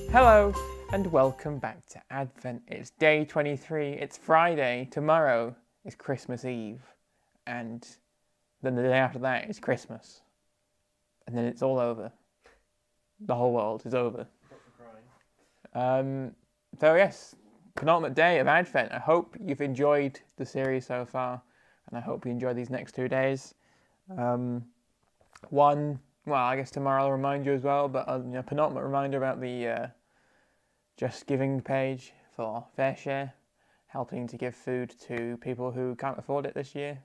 Hello and welcome back to Advent. It's day 23, it's Friday, tomorrow is Christmas Eve, and then the day after that is Christmas. And then it's all over. The whole world is over. So yes, penultimate day of Advent. I hope you've enjoyed the series so far, and I hope you enjoy these next 2 days. I guess tomorrow I'll remind you as well, but a penultimate reminder about the Just Giving page for Fair Share, helping to give food to people who can't afford it this year,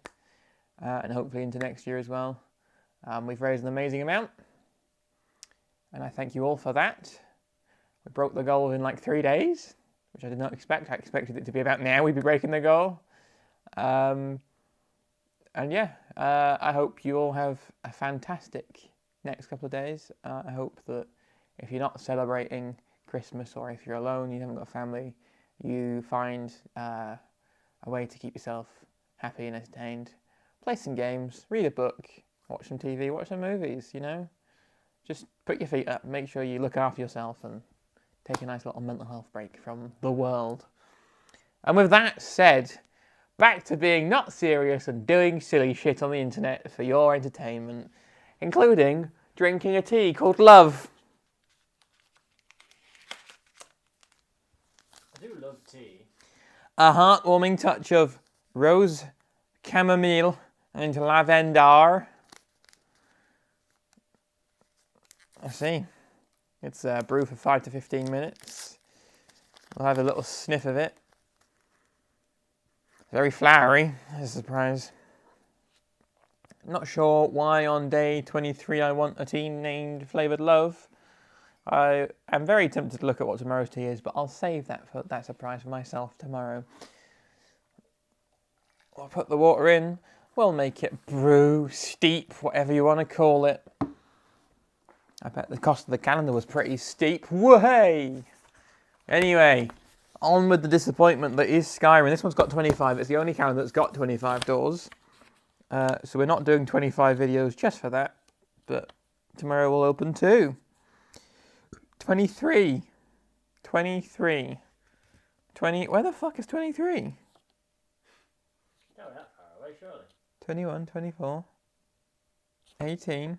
and hopefully into next year as well. We've raised an amazing amount, and I thank you all for that. We broke the goal in like 3 days, which I did not expect. I expected it to be about now we'd be breaking the goal. I hope you all have a fantastic next couple of days. I hope that if you're not celebrating Christmas, or if you're alone, you haven't got a family, you find a way to keep yourself happy and entertained. Play some games, read a book, watch some TV, watch some movies, Just put your feet up, make sure you look after yourself and take a nice little mental health break from the world. And with that said, back to being not serious and doing silly shit on the internet for your entertainment, including drinking a tea called Love. I do love tea. A heartwarming touch of rose, chamomile and lavender. I see. It's brewed for 5 to 15 minutes. We'll have a little sniff of it. Very flowery, as a surprise. I'm not sure why on day 23 I want a tea named Flavoured Love. I am very tempted to look at what tomorrow's tea is, but I'll save that surprise for myself tomorrow. I'll put the water in. We'll make it brew, steep, whatever you want to call it. I bet the cost of the calendar was pretty steep. Whoa! Anyway, on with the disappointment that is Skyrim. This one's got 25. It's the only calendar that's got 25 doors. So we're not doing 25 videos just for that. But tomorrow we'll open 2. 23. 23. 20. Where the fuck is 23? Not that far away, surely. 21, 24. 18.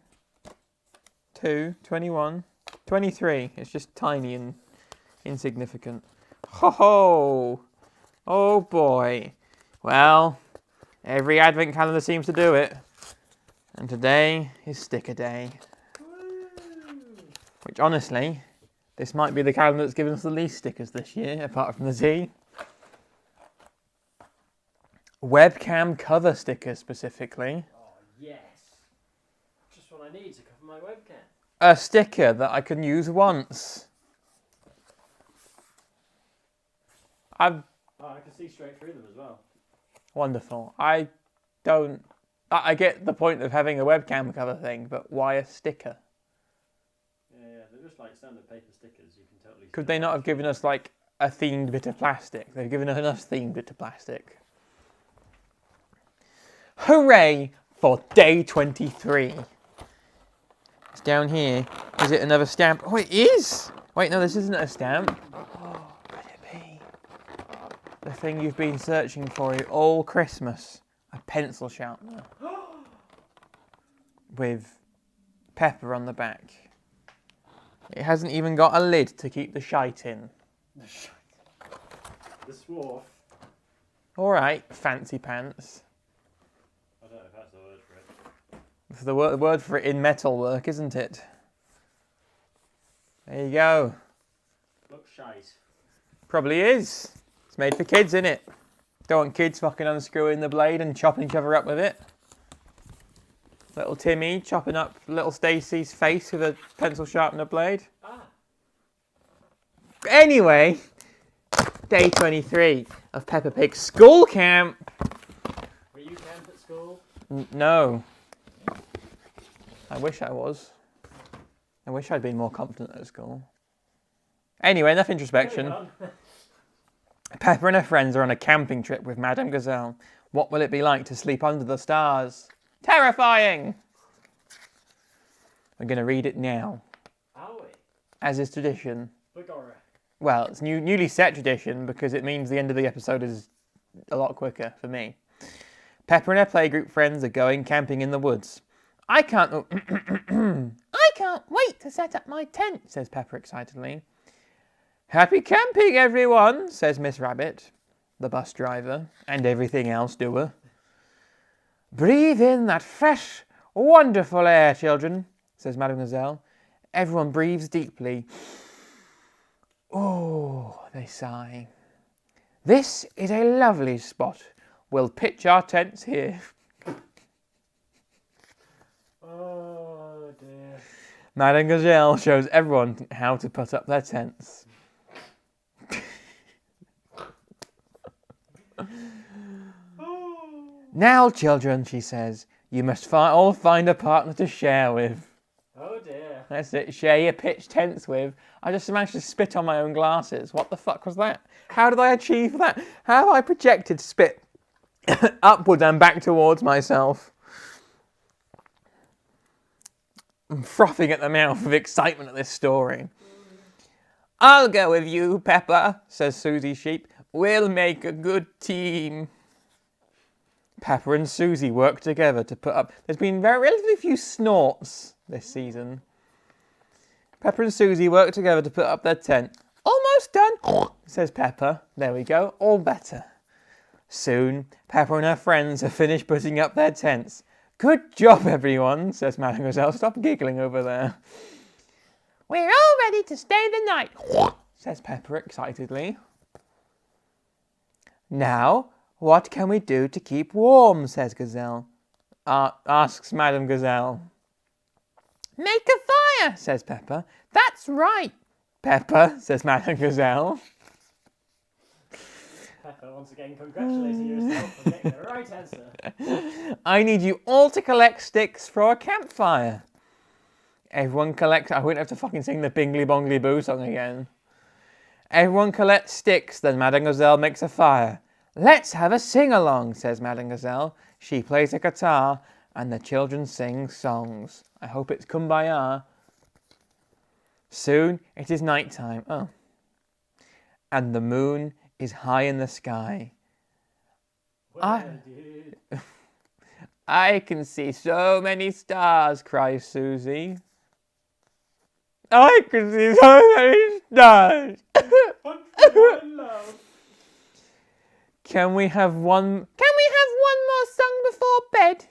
2, 21, 23. It's just tiny and insignificant. Ho ho! Oh boy. Well, every advent calendar seems to do it. And today is sticker day. Woo! Which honestly, this might be the calendar that's given us the least stickers this year, apart from the tea. Webcam cover stickers specifically. Oh, yes. Just what I need to cover my webcam. A sticker that I can use once. I can see straight through them as well. Wonderful. I get the point of having a webcam cover thing, but why a sticker? Yeah, they're just like standard paper stickers. You can totally. Could they not have given us like a themed bit of plastic? They've given us enough themed bit of plastic. Hooray for day 23. It's down here. Is it another stamp? Oh, it is! Wait, no, this isn't a stamp. Oh, could it be? The thing you've been searching for all Christmas. A pencil sharpener. With pepper on the back. It hasn't even got a lid to keep the shite in. The swarf. Alright, fancy pants. I don't know if that's the word for it. It's the word for it in metalwork, isn't it? There you go. Looks shite. Probably is. It's made for kids, innit? Don't want kids fucking unscrewing the blade and chopping each other up with it. Little Timmy chopping up little Stacy's face with a pencil sharpener blade. Ah. Anyway, day 23 of Peppa Pig School Camp. Were you camp at school? No. I wish I was. I wish I'd been more confident at school. Anyway, enough introspection. Peppa and her friends are on a camping trip with Madame Gazelle. What will it be like to sleep under the stars? Terrifying! We're going to read it now. Are we? As is tradition, Bagora. Well, it's newly set tradition because it means the end of the episode is a lot quicker for me. Pepper and her playgroup friends are going camping in the woods. I can't wait to set up my tent, says Pepper excitedly. Happy camping, everyone, says Miss Rabbit, the bus driver, and everything else doer. Breathe in that fresh, wonderful air, children, says Madame Gazelle. Everyone breathes deeply. Oh, they sigh. This is a lovely spot. We'll pitch our tents here. Oh dear. Madame Gazelle shows everyone how to put up their tents. Now, children, she says, you must all find a partner to share with. Oh dear. That's it, share your pitch tents with. I just managed to spit on my own glasses. What the fuck was that? How did I achieve that? How have I projected spit upwards and back towards myself? I'm frothing at the mouth with excitement at this story. I'll go with you, Pepper, says Susie Sheep. We'll make a good team. Pepper and Susie work together to put up... There's been relatively few snorts this season. Pepper and Susie work together to put up their tent. Almost done, says Pepper. There we go, all better. Soon, Pepper and her friends have finished putting up their tents. Good job, everyone, says Mademoiselle. Stop giggling over there. We're all ready to stay the night, says Pepper excitedly. Now, what can we do to keep warm, says Gazelle. Asks Madame Gazelle. Make a fire, says Pepper. That's right, Pepper, says Madame Gazelle. Pepper, once again, congratulating yourself for getting the right answer. I need you all to collect sticks for a campfire. Everyone collects... I wouldn't have to fucking sing the Bingly Bongly Boo song again. Everyone collects sticks, then Madame Gazelle makes a fire. Let's have a sing-along, says Madame Gazelle. She plays a guitar, and the children sing songs. I hope it's Kumbaya. Soon it is night time. Oh. And the moon is high in the sky. Well, dude. I can see so many stars, cries Susie. I can see so many stars. In love. Can we have one more song before bed?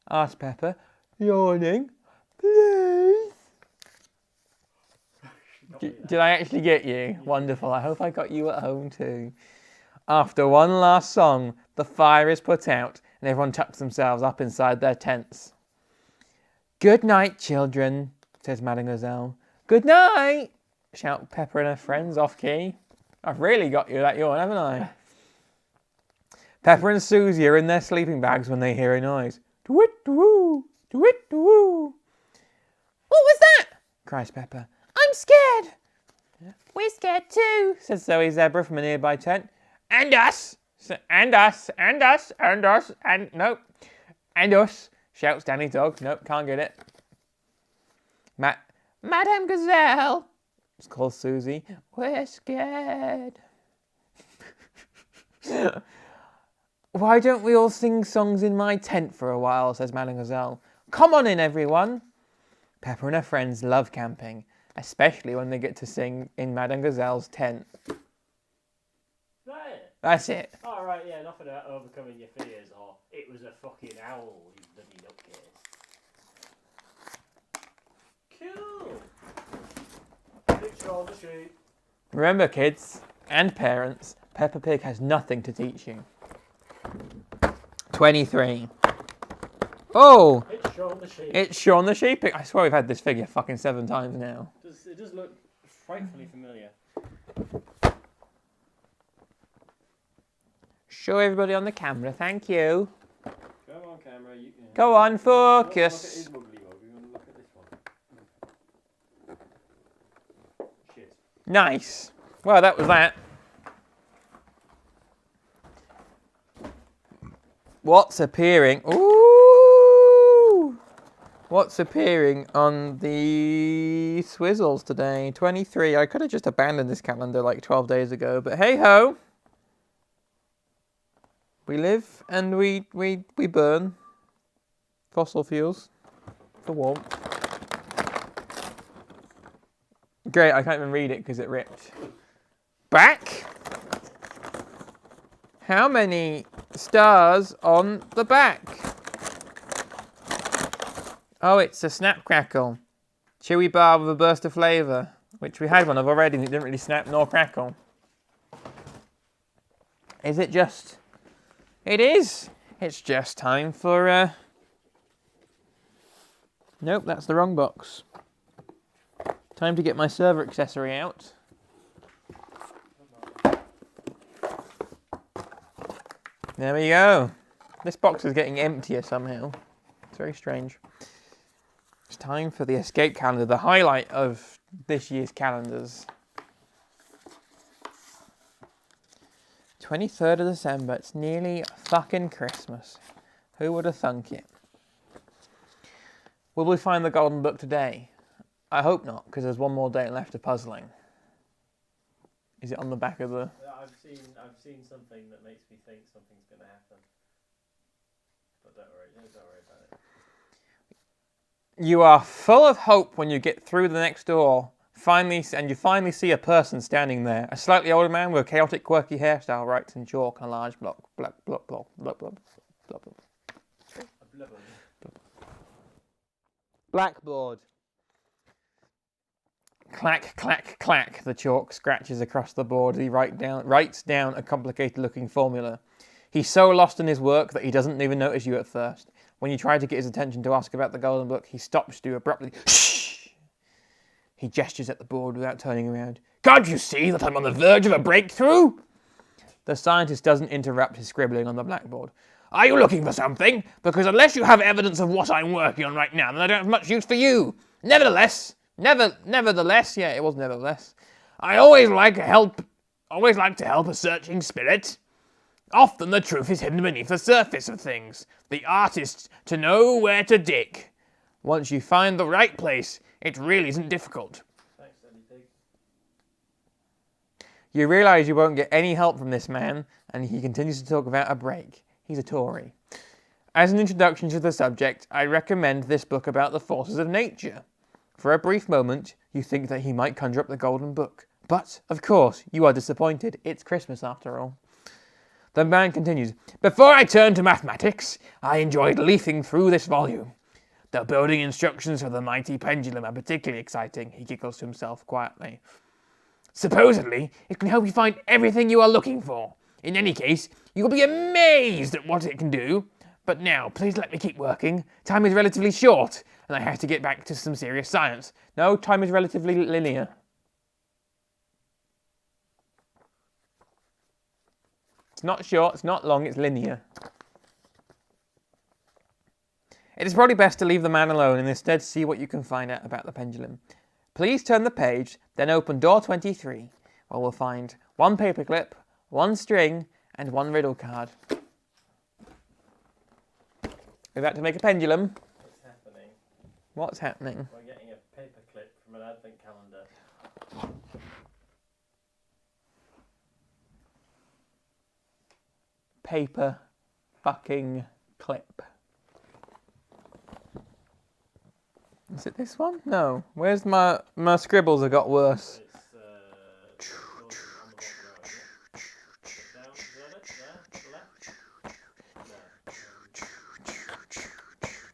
Asked Pepper, yawning. Please. Did I actually get you? Wonderful. I hope I got you at home too. After one last song, the fire is put out and everyone tucks themselves up inside their tents. Good night, children, says Mademoiselle. Good night, shout Pepper and her friends off key. I've really got you that yawn, haven't I? Pepper and Susie are in their sleeping bags when they hear a noise. Do-it-do-woo, do-it-do-woo. What was that? Cries Pepper. I'm scared. We're scared too, says Zoe Zebra from a nearby tent. And us, and us, and us, and us, and nope. And us, shouts Danny Dog. Nope, can't get it. Madame Gazelle, calls Susie. We're scared. Why don't we all sing songs in my tent for a while, says Madame Gazelle. Come on in, everyone. Pepper and her friends love camping, especially when they get to sing in Madame Gazelle's tent. That's it. Oh, right, yeah, nothing about overcoming your fears or it was a fucking owl, you bloody nutcase. Cool. Picture on the street. Remember, kids and parents, Peppa Pig has nothing to teach you. 23. Oh! It's Shaun the Sheep. It's Shaun the Sheep. I swear we've had this figure fucking 7 times now. It does look frightfully familiar. Show everybody on the camera, thank you. Come on, camera. You can... Go on, focus. Look at his ugly one. Look at this one. Shit. Nice. Well, that was that. What's appearing? Ooh! What's appearing on the Swizzles today? 23. I could have just abandoned this calendar like 12 days ago, but hey ho! We live and we burn fossil fuels for warmth. Great, I can't even read it because it ripped. Back? How many stars on the back? Oh, it's a snap crackle. Chewy bar with a burst of flavour, which we had one of already and it didn't really snap nor crackle. Is it just... It is! It's just time for... Nope, that's the wrong box. Time to get my server accessory out. There we go. This box is getting emptier somehow. It's very strange. It's time for the escape calendar, the highlight of this year's calendars. 23rd of December, it's nearly fucking Christmas. Who would have thunk it? Will we find the golden book today? I hope not, because there's one more day left of puzzling. Is it on the back of the... I've seen something that makes me think something's going to happen. But don't worry about it. You are full of hope when you get through the next door. You finally see a person standing there. A slightly older man with a chaotic, quirky hairstyle writes in chalk on a large blackboard. Clack, clack, clack, the chalk scratches across the board as he writes down a complicated-looking formula. He's so lost in his work that he doesn't even notice you at first. When you try to get his attention to ask about the golden book, he stops you abruptly. Shh! He gestures at the board without turning around. Can't you see that I'm on the verge of a breakthrough? The scientist doesn't interrupt his scribbling on the blackboard. Are you looking for something? Because unless you have evidence of what I'm working on right now, then I don't have much use for you. Nevertheless, yeah, it was nevertheless. I always like to help a searching spirit. Often the truth is hidden beneath the surface of things. The art is to know where to dig. Once you find the right place, it really isn't difficult. Thanks, Daddy Pig. You realise you won't get any help from this man, and he continues to talk about a break. He's a Tory. As an introduction to the subject, I recommend this book about the forces of nature. For a brief moment, you think that he might conjure up the golden book. But, of course, you are disappointed. It's Christmas after all. The man continues, Before I turned to mathematics, I enjoyed leafing through this volume. The building instructions for the mighty pendulum are particularly exciting, he giggles to himself quietly. Supposedly, it can help you find everything you are looking for. In any case, you will be amazed at what it can do. But now, please let me keep working. Time is relatively short, and I have to get back to some serious science. No, time is relatively linear. It's not short, it's not long, it's linear. It is probably best to leave the man alone and instead see what you can find out about the pendulum. Please turn the page, then open door 23, where we'll find one paperclip, one string, and one riddle card. We're about to make a pendulum. It's happening. What's happening? We're getting a paperclip from an advent calendar. Paper fucking clip. Is it this one? No. Where's my scribbles have got worse? It's on the bottom.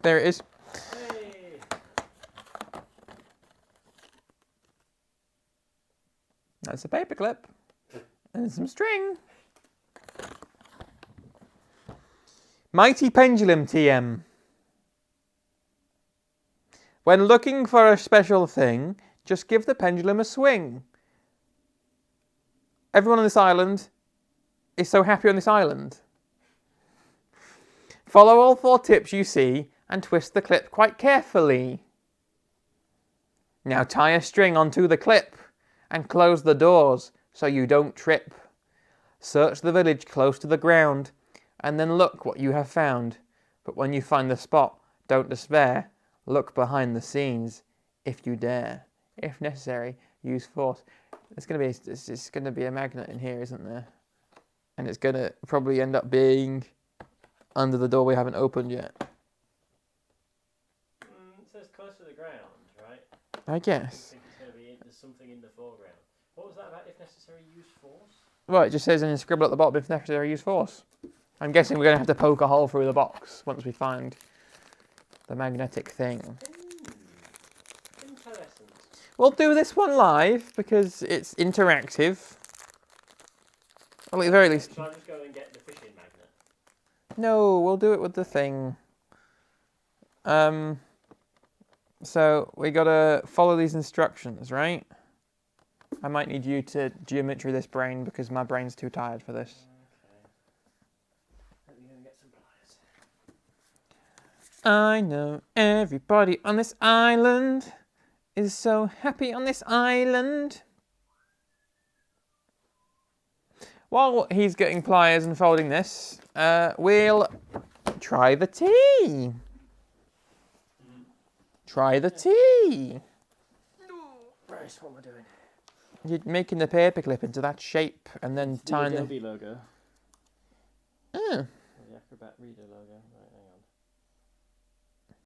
There it is. Hey! That's a paperclip. And some string. Mighty Pendulum TM. When looking for a special thing, just give the pendulum a swing. Everyone on this island is so happy on this island. Follow all 4 tips you see and twist the clip quite carefully. Now tie a string onto the clip and close the doors so you don't trip. Search the village close to the ground and then look what you have found. But when you find the spot, don't despair. Look behind the scenes if you dare. If necessary, use force. It's gonna be a magnet in here, isn't there? And it's gonna probably end up being under the door we haven't opened yet. It says close to the ground, right? I I guess. think it's going to be there's something in the foreground. What was that about? If necessary, use force. Well, it just says in scribble at the bottom if necessary, use force. I'm guessing we're gonna have to poke a hole through the box once we find the magnetic thing. Interesting. We'll do this one live because it's interactive. Well, at the very least. Shall I just go and get the fishing magnet? No, we'll do it with the thing. So we gotta follow these instructions, right? I might need you to geometry this brain because my brain's too tired for this. Okay. Let me go and get some pliers. I know everybody on this island is so happy on this island. While he's getting pliers and folding this, we'll try the tea. Try the tea. Right, what am I doing? You're making the paperclip into that shape and then tying the the... Adobe logo. Oh, The Acrobat Reader logo. Right.